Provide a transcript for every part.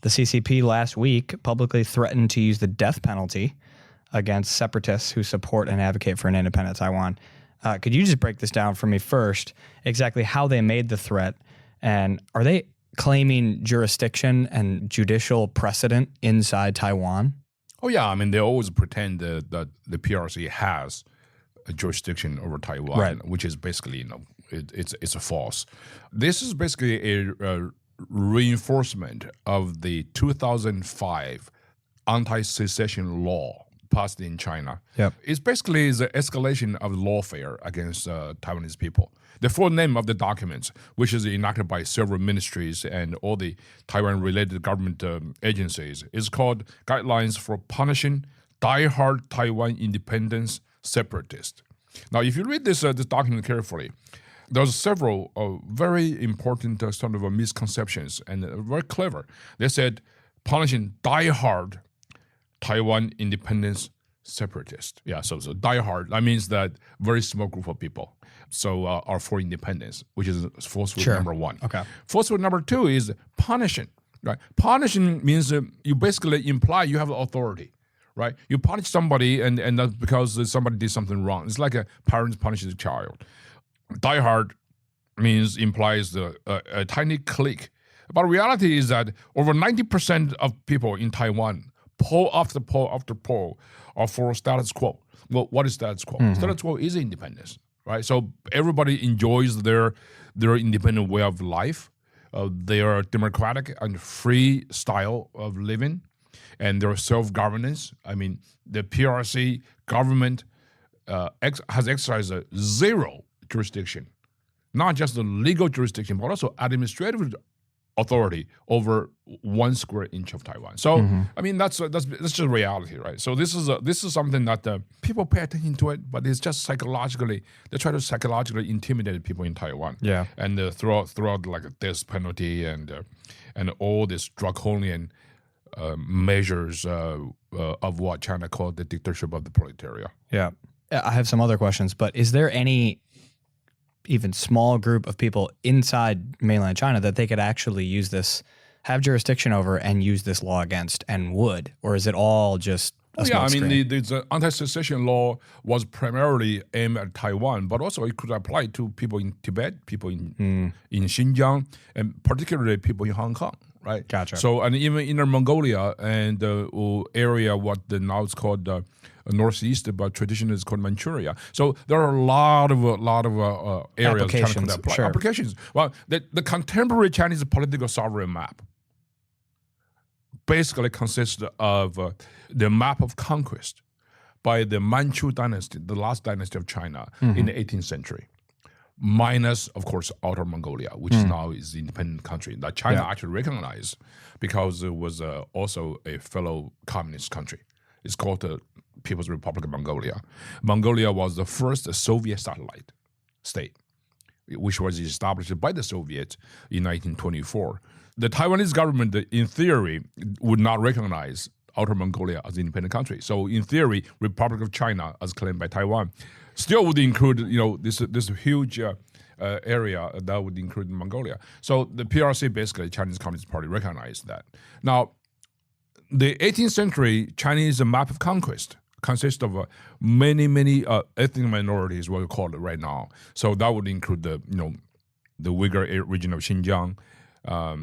The CCP last week publicly threatened to use the death penalty against separatists who support and advocate for an independent Taiwan. Could you just break this down for me first, exactly how they made the threat, and are they claiming jurisdiction and judicial precedent inside Taiwan? Oh, yeah. I mean, they always pretend that the PRC has a jurisdiction over Taiwan, right, which is basically, it's a false. This is basically a reinforcement of the 2005 anti-secession law passed in China. Yep. It's basically the escalation of lawfare against Taiwanese people. The full name of the documents, which is enacted by several ministries and all the Taiwan-related government agencies, is called Guidelines for Punishing Die-Hard Taiwan Independence Separatists. Now, if you read this document carefully, there's several very important sort of misconceptions and very clever. They said punishing die-hard Taiwan independence separatists. Yeah, so die-hard, that means that very small group of people are for independence, which is falsehood number one. Okay. Falsehood number two is punishing. Right? Punishing means you basically imply you have authority. Right? You punish somebody and that's because somebody did something wrong. It's like a parent punishes a child. Die hard implies a tiny clique. But reality is that over 90% of people in Taiwan, poll after poll after poll, are for status quo. Well, what is status quo? Mm-hmm. Status quo is independence, right? So everybody enjoys their independent way of life, their democratic and free style of living, and their self-governance. I mean, the PRC government has exercised zero jurisdiction, not just the legal jurisdiction, but also administrative authority over 1 square inch of Taiwan. So, I mean, that's just reality, right? So this is something that people pay attention to it, but it's just psychologically, they try to psychologically intimidate people in Taiwan. Yeah. And throughout like a death penalty and all this draconian measures of what China called the dictatorship of the proletariat. Yeah. I have some other questions, but is there any even small group of people inside mainland China that they could actually use this, have jurisdiction over and use this law against and would? Or is it all just a I mean, screen? the anti-secession law was primarily aimed at Taiwan, but also it could apply to people in Tibet, people in Xinjiang, and particularly people in Hong Kong, right? Gotcha. So, and even Inner Mongolia and the area, what now it's called Northeast, but traditionally it's called Manchuria. So there are a lot of areas applications. China could apply. Sure. Applications. Well, the contemporary Chinese political sovereign map basically consists of the map of conquest by the Manchu dynasty, the last dynasty of China in the 18th century, minus, of course, Outer Mongolia, which now is an independent country that China actually recognized because it was also a fellow communist country. It's called the People's Republic of Mongolia. Mongolia was the first Soviet satellite state, which was established by the Soviets in 1924. The Taiwanese government, in theory, would not recognize Outer Mongolia as an independent country. So, in theory, Republic of China, as claimed by Taiwan, still would include, this huge area that would include Mongolia. So, the PRC, basically, Chinese Communist Party, recognized that. Now, the 18th century Chinese map of conquest consists of many ethnic minorities, what we call it right now. So that would include the Uyghur region of Xinjiang,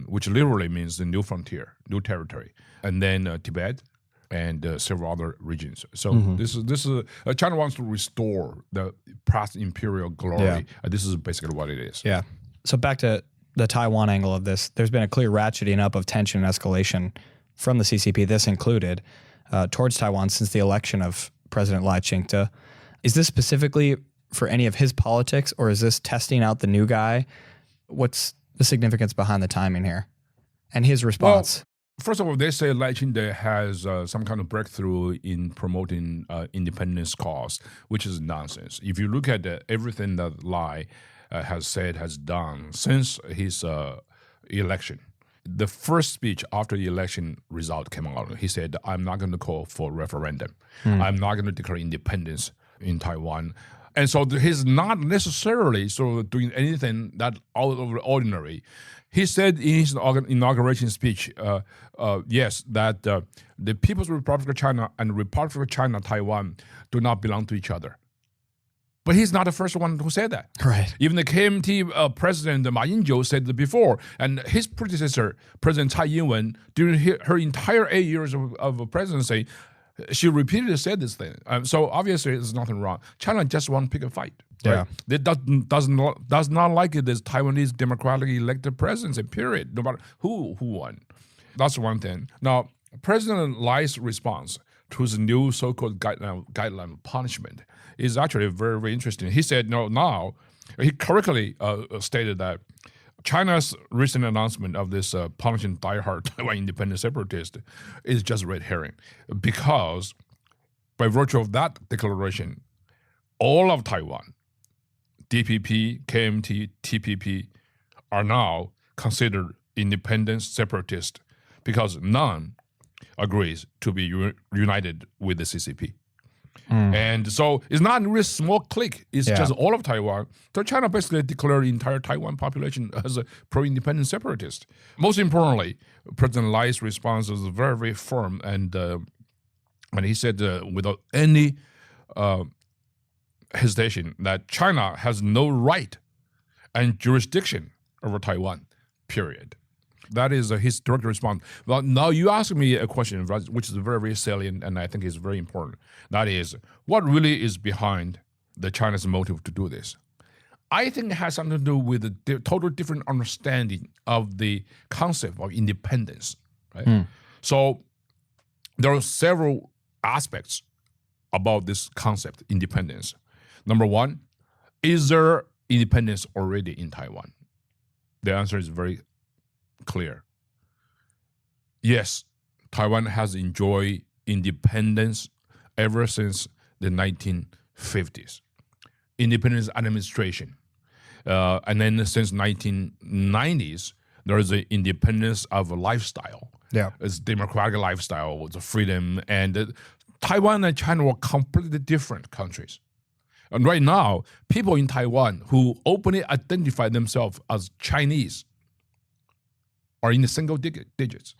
which literally means the new frontier, new territory, and then Tibet and several other regions. So this is China wants to restore the past imperial glory. Yeah. This is basically what it is. Yeah. So back to the Taiwan angle of this, there's been a clear ratcheting up of tension and escalation from the CCP, this included, towards Taiwan since the election of President Lai Ching-te. Is this specifically for any of his politics, or is this testing out the new guy? What's the significance behind the timing here and his response? Well, first of all, they say Lai Ching-te has some kind of breakthrough in promoting independence cause, which is nonsense. If you look at everything that Lai has said, has done since his election, the first speech after the election result came out, he said, I'm not going to call for referendum. I'm not going to declare independence in Taiwan. And so he's not necessarily sort of doing anything that out of the ordinary. He said in his inauguration speech, yes, that the People's Republic of China and the Republic of China, Taiwan, do not belong to each other. But he's not the first one who said that. Right. Even the KMT president, Ma Ying-jeou, said that before. And his predecessor, President Tsai Ing-wen, during her entire 8 years of presidency, she repeatedly said this thing. So obviously there's nothing wrong. China just want to pick a fight. Right? Yeah. They does not like it as Taiwanese democratically elected presidency, period, no matter who won. That's one thing. Now, President Lai's response to the new so-called guideline punishment is actually very, very interesting. He said, he correctly stated that China's recent announcement of this punishing diehard Taiwan independent separatist is just red herring, because by virtue of that declaration, all of Taiwan, DPP, KMT, TPP, are now considered independent separatist because none agrees to be united with the CCP. And so it's not a really small clique. It's just all of Taiwan. So China basically declared the entire Taiwan population as a pro-independent separatist. Most importantly, President Lai's response was very, very firm. And he said without any hesitation that China has no right and jurisdiction over Taiwan, period. That is his direct response. Well, now you ask me a question which is very, very salient, and I think is very important. That is, what really is behind the China's motive to do this? I think it has something to do with the total different understanding of the concept of independence. Right? So there are several aspects about this concept, independence. Number one, is there independence already in Taiwan? The answer is very clear. Yes, Taiwan has enjoyed independence ever since the 1950s. Independence administration. And then since 1990s, there is an independence of a lifestyle. Yeah. It's democratic lifestyle, it's a freedom. And Taiwan and China were completely different countries. And right now, people in Taiwan who openly identify themselves as Chinese are in the single digits.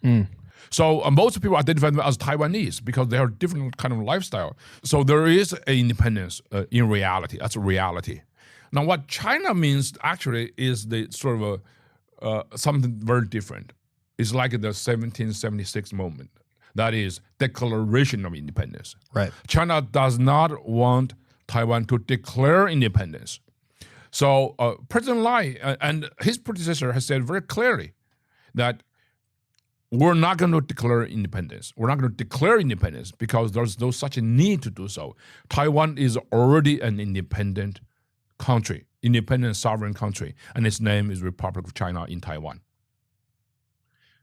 So most people identify them as Taiwanese because they have different kind of lifestyle. So there is an independence in reality. That's a reality. Now, what China means actually is the sort of something very different. It's like the 1776 moment. That is declaration of independence. Right. China does not want Taiwan to declare independence. So President Lai and his predecessor has said very clearly that we're not going to declare independence. We're not going to declare independence because there's no such a need to do so. Taiwan is already an independent country, independent sovereign country, and its name is Republic of China in Taiwan.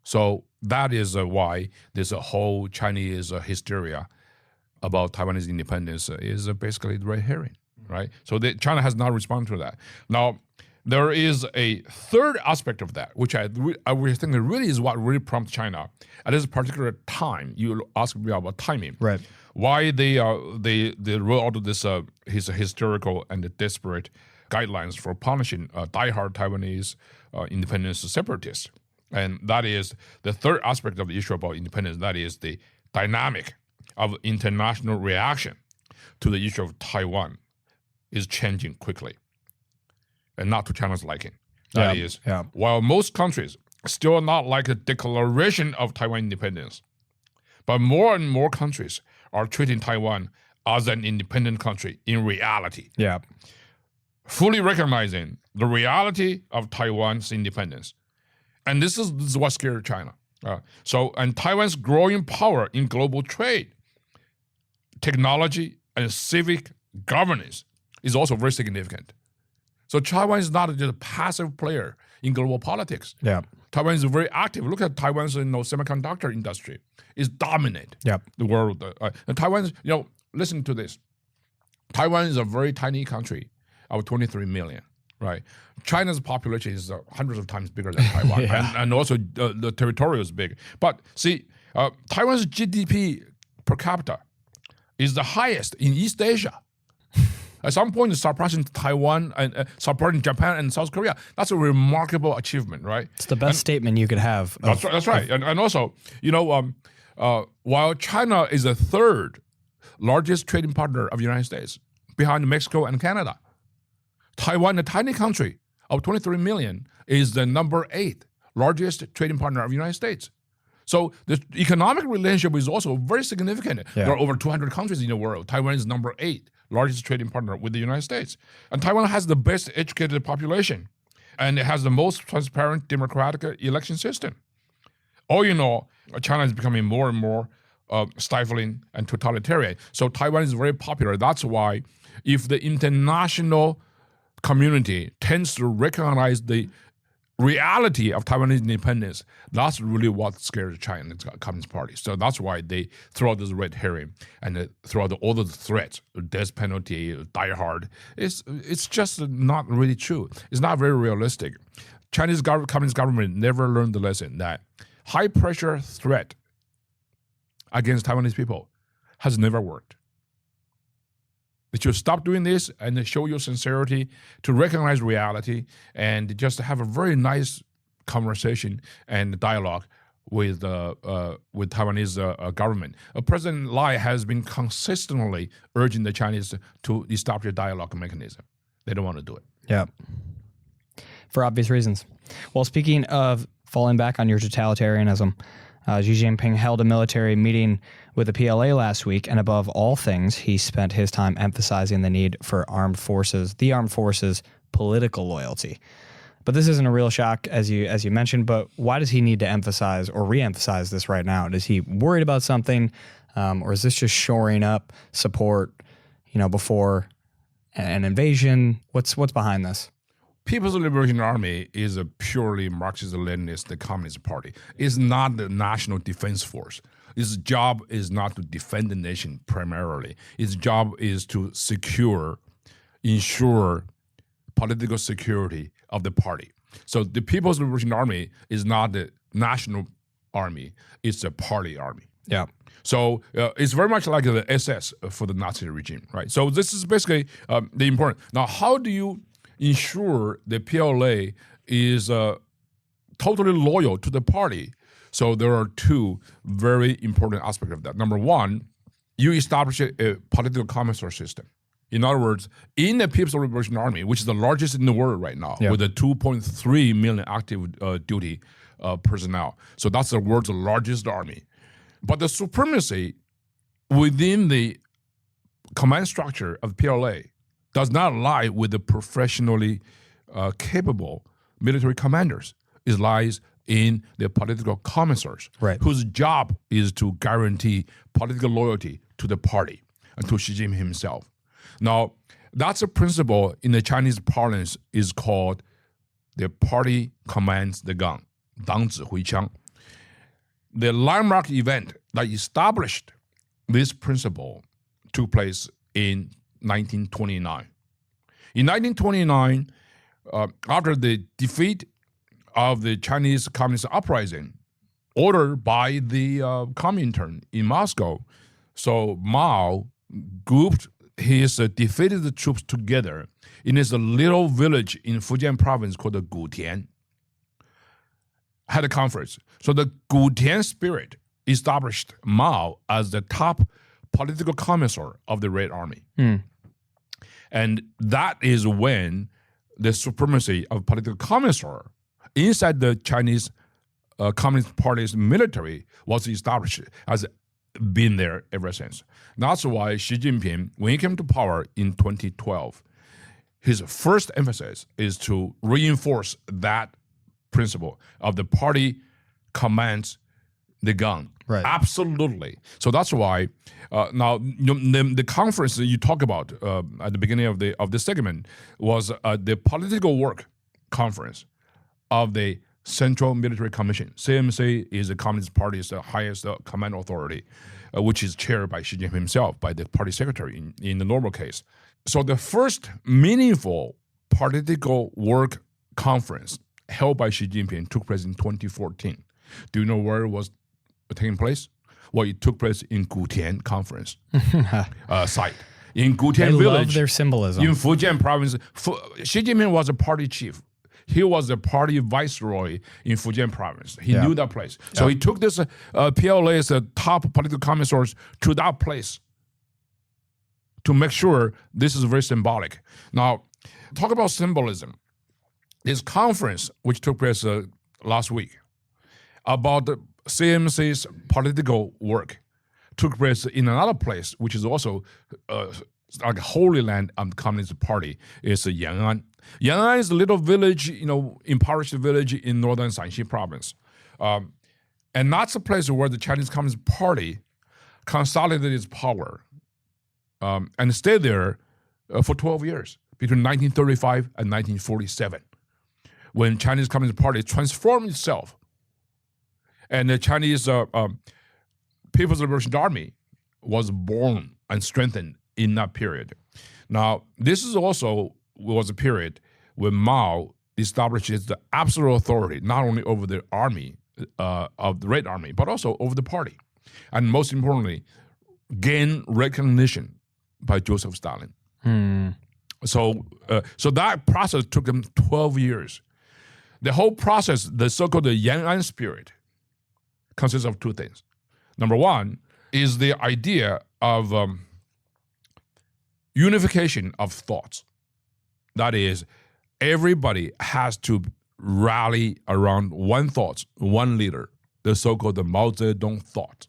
So that is why there's a whole Chinese hysteria about Taiwanese independence is basically the red herring, right? So China has not responded to that. Now, there is a third aspect of that, which I think really is what really prompts China at this particular time. You ask me about timing, right? Why they wrote out this his hysterical and desperate guidelines for punishing diehard Taiwanese independence separatists, and that is the third aspect of the issue about independence. That is the dynamic of international reaction to the issue of Taiwan is changing quickly. And not to China's liking. That is, while most countries still not like a declaration of Taiwan independence, but more and more countries are treating Taiwan as an independent country in reality. Yeah. Fully recognizing the reality of Taiwan's independence. And this is what scared China. And Taiwan's growing power in global trade, technology, and civic governance is also very significant. So Taiwan is not just a passive player in global politics. Yeah. Taiwan is very active. Look at Taiwan's semiconductor industry. It's dominant the world. And Taiwan's, listen to this. Taiwan is a very tiny country of 23 million, right? China's population is hundreds of times bigger than Taiwan. and also the territory is big. But see, Taiwan's GDP per capita is the highest in East Asia. At some point, surpassing Taiwan and surpassing Japan and South Korea. That's a remarkable achievement, right? It's the best statement you could have. That's right. And also, while China is the third largest trading partner of the United States, behind Mexico and Canada, Taiwan, a tiny country of 23 million, is the number 8 largest trading partner of the United States. So the economic relationship is also very significant. Yeah. There are over 200 countries in the world. Taiwan is number 8 largest trading partner with the United States. And Taiwan has the best educated population. And it has the most transparent democratic election system. All in all, China is becoming more and more stifling and totalitarian. So Taiwan is very popular. That's why if the international community tends to recognize the reality of Taiwanese independence, that's really what scares China, the Communist Party. So that's why they throw out this red herring and throw out all the threats, death penalty, die hard. It's just not really true. It's not very realistic. Chinese Communist government never learned the lesson that high pressure threat against Taiwanese people has never worked. They should stop doing this and show your sincerity to recognize reality and just have a very nice conversation and dialogue with Taiwanese government. President Lai has been consistently urging the Chinese to establish a dialogue mechanism. They don't want to do it. Yeah. For obvious reasons. Well, speaking of falling back on your totalitarianism, Xi Jinping held a military meeting with the PLA last week, and above all things, he spent his time emphasizing the need for the armed forces' political loyalty. But this isn't a real shock, as you mentioned, but why does he need to emphasize or re-emphasize this right now? Is he worried about something, or is this just shoring up support, before an invasion? What's behind this? People's Liberation Army is a purely Marxist-Leninist Communist Party. It's not the National Defense Force. Its job is not to defend the nation primarily. Its job is to ensure political security of the party. So the People's Liberation Army is not the national army. It's a party army. Yeah. So it's very much like the SS for the Nazi regime, right? So this is basically the important. Now, how do you ensure the PLA is totally loyal to the party? So there are two very important aspects of that. Number one, you establish a political commissar system. In other words, in the People's Liberation Army, which is the largest in the world right now, with a 2.3 million active duty personnel. So that's the world's largest army. But the supremacy within the command structure of PLA does not lie with the professionally capable military commanders. It lies in the political commissars, whose job is to guarantee political loyalty to the party and to Xi Jinping himself. Now, that's a principle in the Chinese parlance is called the party commands the gun, 党指挥枪. The landmark event that established this principle took place in 1929. In 1929, after the defeat of the Chinese Communist uprising, ordered by the Comintern in Moscow, so Mao grouped his defeated troops together in his little village in Fujian province called the Gutian, had a conference. So the Gutian spirit established Mao as the top political commissar of the Red Army. And that is when the supremacy of political commissar inside the Chinese Communist Party's military was established, has been there ever since. That's why Xi Jinping, when he came to power in 2012, his first emphasis is to reinforce that principle of the party commands the gun. Right. Absolutely. So that's why now the conference that you talk about at the beginning of this segment was the political work conference of the Central Military Commission. CMC is the Communist Party's highest command authority, which is chaired by Xi Jinping himself, by the party secretary in the normal case. So the first meaningful political work conference held by Xi Jinping took place in 2014. Do you know where it was taking place? Well, it took place in Gutian conference site. in Gutian They village. love their symbolism. In Fujian province. Xi Jinping was a party chief. He was the party viceroy in Fujian province. He knew that place. So he took this PLA's top political commissars to that place to make sure this is very symbolic. Now, talk about symbolism. This conference, which took place last week, about the CMC's political work, took place in another place, which is also like a holy land of the Communist Party, is Yan'an. Yan'an is a little village, impoverished village in northern Shanxi province. And that's a place where the Chinese Communist Party consolidated its power and stayed there for 12 years, between 1935 and 1947, when Chinese Communist Party transformed itself. And the Chinese People's Liberation Army was born and strengthened in that period. Now, this is also was a period when Mao establishes the absolute authority, not only over the army, of the Red Army, but also over the party. And most importantly, gain recognition by Joseph Stalin. So that process took them 12 years. The whole process, the so-called Yan'an spirit, consists of two things. Number one is the idea of unification of thoughts. That is, everybody has to rally around one thought, one leader, the so-called Mao Zedong thought.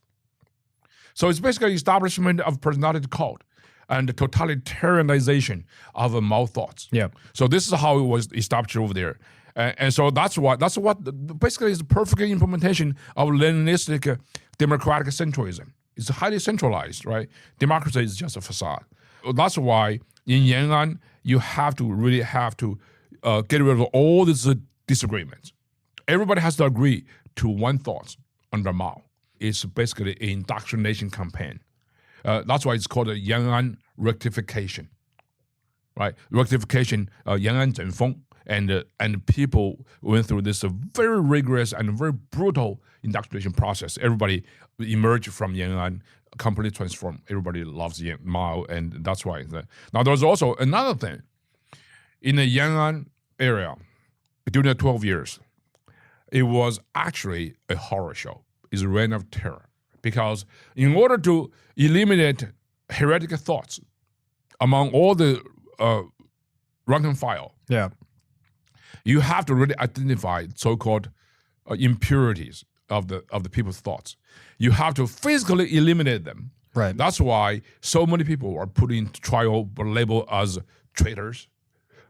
So it's basically establishment of personality cult and the totalitarianization of Mao thoughts. Yeah. So this is how it was established over there. And so that's what basically is the perfect implementation of Leninistic democratic centralism. It's highly centralized, right? Democracy is just a facade. That's why in Yan'an, you really have to get rid of all these disagreements. Everybody has to agree to one thought under Mao. It's basically an indoctrination campaign. That's why it's called a Yan'an rectification, right? Rectification, Yan'an 整风. And people went through this very rigorous and very brutal indoctrination process. Everybody emerged from Yan'an, completely transformed. Everybody loves Mao, and that's why. Now, there's also another thing. In the Yan'an area, during the 12 years, it was actually a horror show. It's a reign of terror. Because in order to eliminate heretical thoughts among all the rank and file, you have to really identify so-called impurities of the people's thoughts. You have to physically eliminate them. Right. That's why so many people are put into trial, labeled as traitors,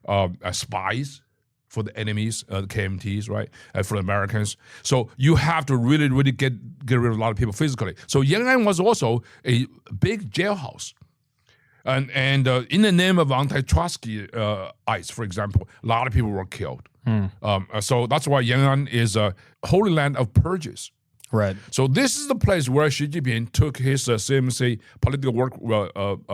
as spies for the enemies, the KMTs, right, for the Americans. So you have to really, really get rid of a lot of people physically. So Yan'an was also a big jailhouse. And in the name of anti-Trotsky-ites, for example, a lot of people were killed. So that's why Yan'an is a holy land of purges. Right. So this is the place where Xi Jinping took his CMC political work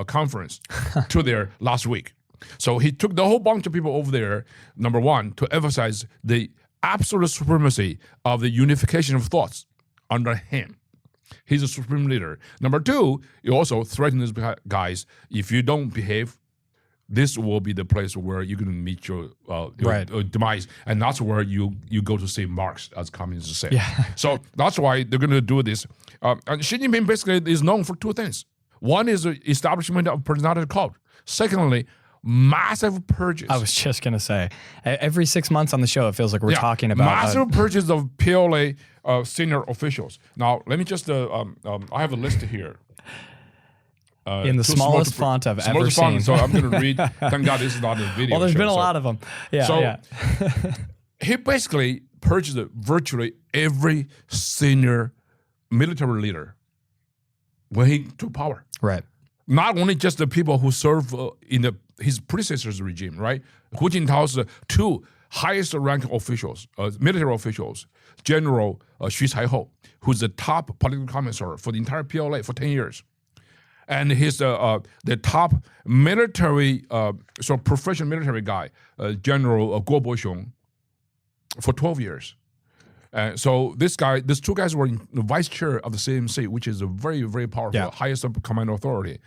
conference to there last week. So he took the whole bunch of people over there, number one, to emphasize the absolute supremacy of the unification of thoughts under him. He's a supreme leader. Number two, he also threatened these guys, if you don't behave, this will be the place where you're going to meet your demise. And that's where you go to see Marx, as communists say. Yeah. So that's why they're going to do this. And Xi Jinping basically is known for two things. One is the establishment of personality cult. Secondly, massive purges. I was just going to say, every 6 months on the show, it feels like we're talking about massive purges of PLA senior officials. Now, let me just, I have a list here. In the smallest font I've ever seen. So I'm going to read. Thank God this is not a video. Well, there's been a lot of them. Yeah. He basically purged virtually every senior military leader when he took power. Right. Not only just the people who served in his predecessor's regime, right? Hu Jintao's two highest ranked officials, military officials, General Xu Caihou, who's the top political commissar for the entire PLA for 10 years. And he's the top military, professional military guy, General Guo Boxiong, for 12 years. So these two guys were the vice chair of the CMC, which is a very, very powerful, highest command authority.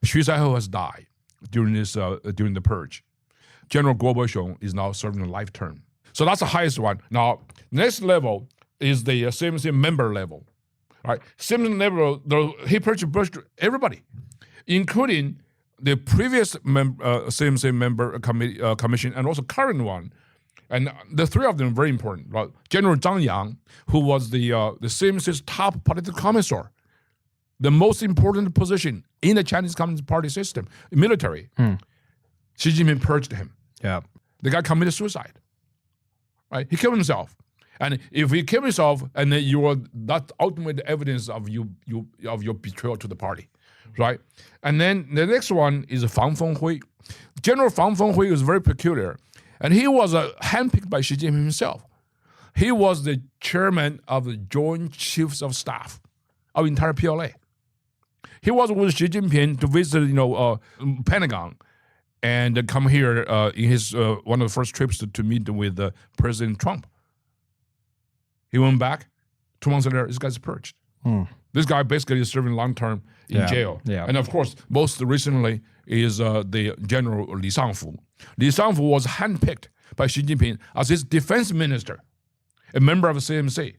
Xu Zaihe has died during the purge. General Guo Boxiong is now serving a life term. So that's the highest one. Now, next level is the CMC member level. Right? CMC level, he purged everybody, including the previous CMC member commission and also current one. And the three of them are very important. Right? General Zhang Yang, who was the CMC's top political commissar, the most important position in the Chinese Communist Party system, military. Xi Jinping purged him. Yeah. The guy committed suicide. Right? He killed himself. And if he killed himself, and then that's ultimate evidence of your betrayal to the party. Right? And then the next one is Fang Fenghui. General Fang Fenghui is very peculiar. And he was handpicked by Xi Jinping himself. He was the chairman of the Joint Chiefs of Staff of entire PLA. He was with Xi Jinping to visit, Pentagon, and come here in his one of the first trips to meet with President Trump. He went back. 2 months later, this guy's purged. This guy basically is serving long term in jail. Yeah. And of course, most recently is the General Li Shangfu. Li Shangfu was handpicked by Xi Jinping as his defense minister, a member of the CMC.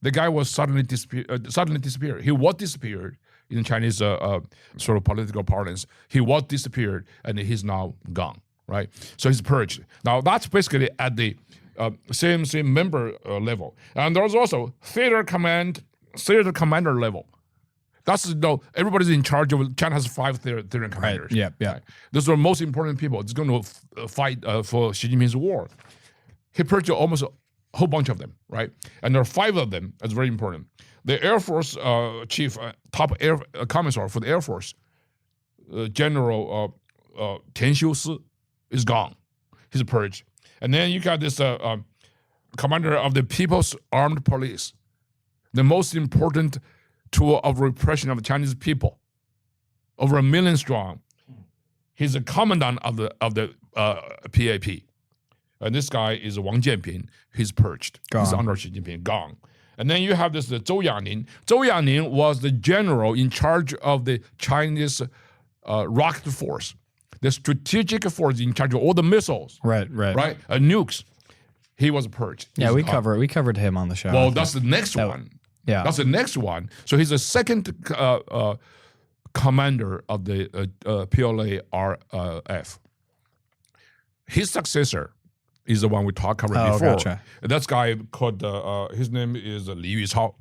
The guy was suddenly disappeared. He was disappeared in Chinese sort of political parlance. He was disappeared, and he's now gone, right? So he's purged. Now, that's basically at the CMC member level. And there's also theater commander level. That's everybody's in charge of. China has 5 theater commanders. Right. Yeah. Right? Those are the most important people. It's going to fight for Xi Jinping's war. He purged almost a whole bunch of them, right? And there are 5 of them. That's very important. The Air Force chief, top air commissar for the Air Force, General Tian Xiusi, is gone. He's purged. And then you got this commander of the People's Armed Police, the most important tool of repression of the Chinese people, over 1 million strong. He's the commandant of the PAP. And this guy is Wang Jianping. He's purged. He's under Xi Jinping, gone. And then you have this Zhou Yaning. Zhou Yaning was the general in charge of the Chinese rocket force, the strategic force in charge of all the missiles. Right. Nukes. He was purged. Yeah, we covered him on the show. Well, that's the next one. Yeah, that's the next one. So he's the second commander of the PLA-RF. His successor is the one we talked about before. Gotcha. That guy called, his name is Li Yuchao.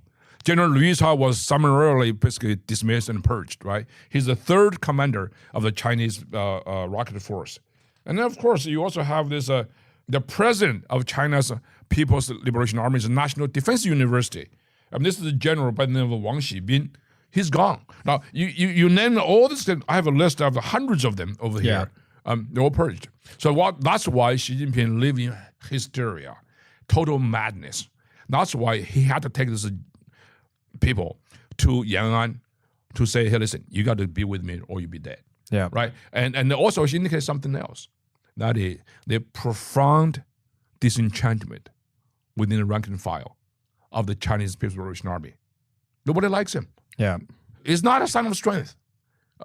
General Li Yuchao was summarily basically dismissed and purged, right? He's the third commander of the Chinese rocket force. And then, of course, you also have this, the president of China's People's Liberation Army's National Defense University. This is a general by the name of Wang Xibin. He's gone. Now, you name all this. I have a list of hundreds of them over here. They're all purged. So that's why Xi Jinping lived in hysteria, total madness. That's why he had to take these people to Yan'an to say, hey, listen, you got to be with me or you'll be dead. Yeah. Right? And also she indicates something else. That is the profound disenchantment within the rank and file of the Chinese People's Liberation Army. Nobody likes him. Yeah. It's not a sign of strength.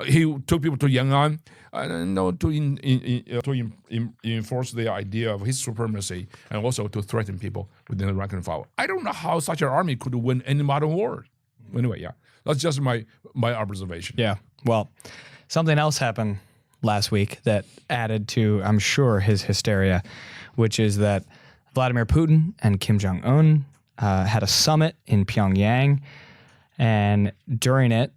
He took people to Yan'an to enforce the idea of his supremacy and also to threaten people within the rank and file. I don't know how such an army could win any modern war. Anyway, yeah, that's just my observation. Yeah. Well, something else happened last week that added to, I'm sure, his hysteria, which is that Vladimir Putin and Kim Jong-un had a summit in Pyongyang, and during it,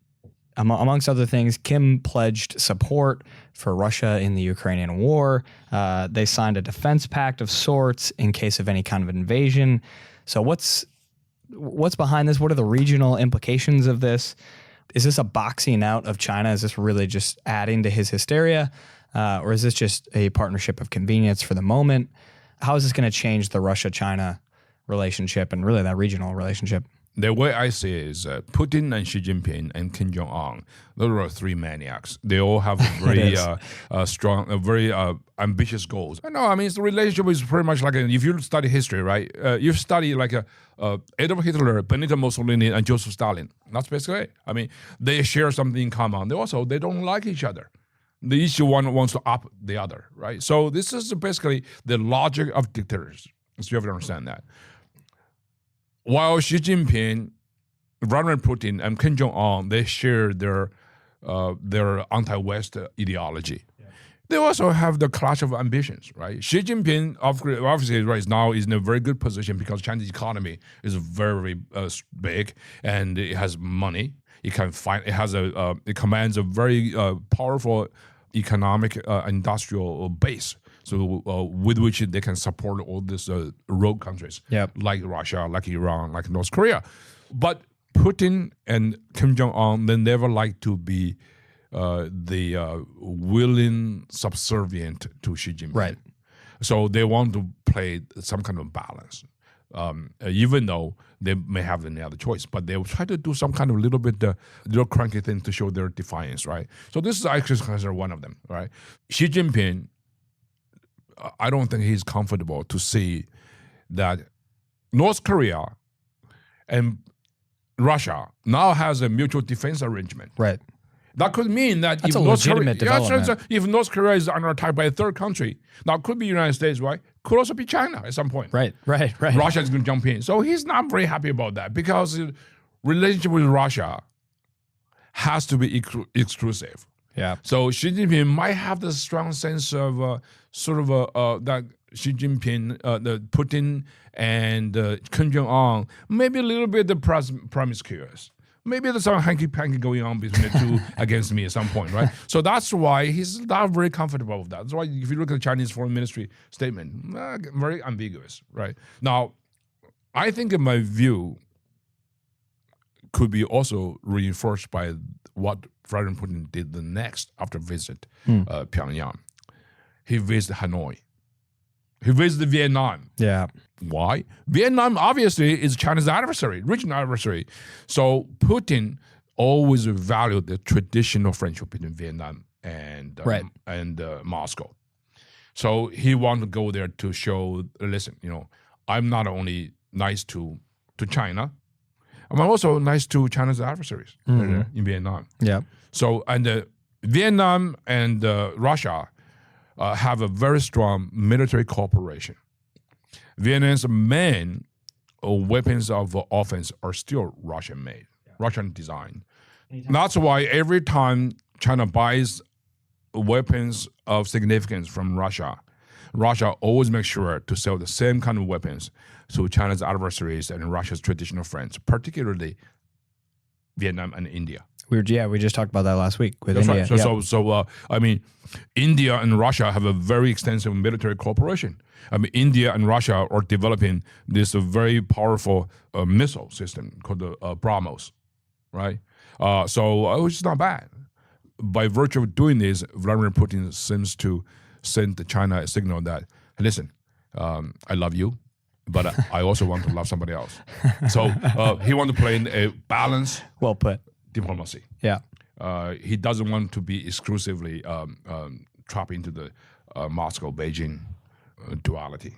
amongst other things, Kim pledged support for Russia in the Ukrainian war. They signed a defense pact of sorts in case of any kind of invasion. So what's behind this? What are the regional implications of this? Is this a boxing out of China? Is this really just adding to his hysteria? Or is this just a partnership of convenience for the moment? How is this going to change the Russia-China relationship and really that regional relationship? the way I see it is Putin and Xi Jinping and Kim Jong-un, those are three maniacs. They all have very strong, very ambitious goals. No, I mean, the relationship is pretty much like, if you study history, right? You study like Adolf Hitler, Benito Mussolini, and Joseph Stalin. That's basically it. I mean, they share something in common. They don't like each other. Each one wants to up the other, right? So this is basically the logic of dictators. So you have to understand that. While Xi Jinping, Vladimir Putin, and Kim Jong-un, they share their anti-West ideology. Yeah. They also have the clash of ambitions, right? Xi Jinping, obviously, right now is in a very good position because Chinese economy is very big and it has money. It commands a very powerful economic industrial base, so with which they can support all these rogue countries, like Russia, like Iran, like North Korea. But Putin and Kim Jong-un, they never like to be the willing subservient to Xi Jinping. Right. So they want to play some kind of balance. Even though they may have any other choice, but they will try to do some kind of little cranky thing to show their defiance, right? So this is actually considered one of them, right? Xi Jinping, I don't think he's comfortable to see that North Korea and Russia now has a mutual defense arrangement. Right. That could mean that if North Korea is under attack by a third country, now it could be the United States, right? Could also be China at some point. Right. Russia is going to jump in. So he's not very happy about that because the relationship with Russia has to be exclusive. Yeah. So Xi Jinping might have the strong sense of that Xi Jinping, the Putin and Kim Jong-un, maybe a little bit promiscuous. Maybe there's some hanky-panky going on between the two against me at some point, right? So that's why he's not very comfortable with that. That's why if you look at the Chinese Foreign Ministry statement, very ambiguous, right? Now, I think in my view, could be also reinforced by what Vladimir Putin did the next after visit Pyongyang. He visited Hanoi. He visited Vietnam. Yeah. Why? Vietnam obviously is China's adversary, regional adversary. So Putin always valued the traditional friendship between Vietnam and Moscow. So he wanted to go there to show, listen, I'm not only nice to China, I'm also nice to China's adversaries in Vietnam. Yeah. So Vietnam and Russia have a very strong military cooperation. Vietnam's main weapons of offense are still Russian-made, Russian design. That's why every time China buys weapons of significance from Russia, Russia always makes sure to sell the same kind of weapons to China's adversaries and Russia's traditional friends, particularly Vietnam and India. We just talked about that last week with That's India. Right. So I mean, India and Russia have a very extensive military cooperation. I mean, India and Russia are developing this very powerful missile system called the BrahMos, right? So it's not bad. By virtue of doing this, Vladimir Putin seems to send China a signal that, listen, I love you, but I also want to love somebody else. So he wants to play in a balanced, well put, diplomacy. Yeah. He doesn't want to be exclusively trapped into the Moscow-Beijing duality.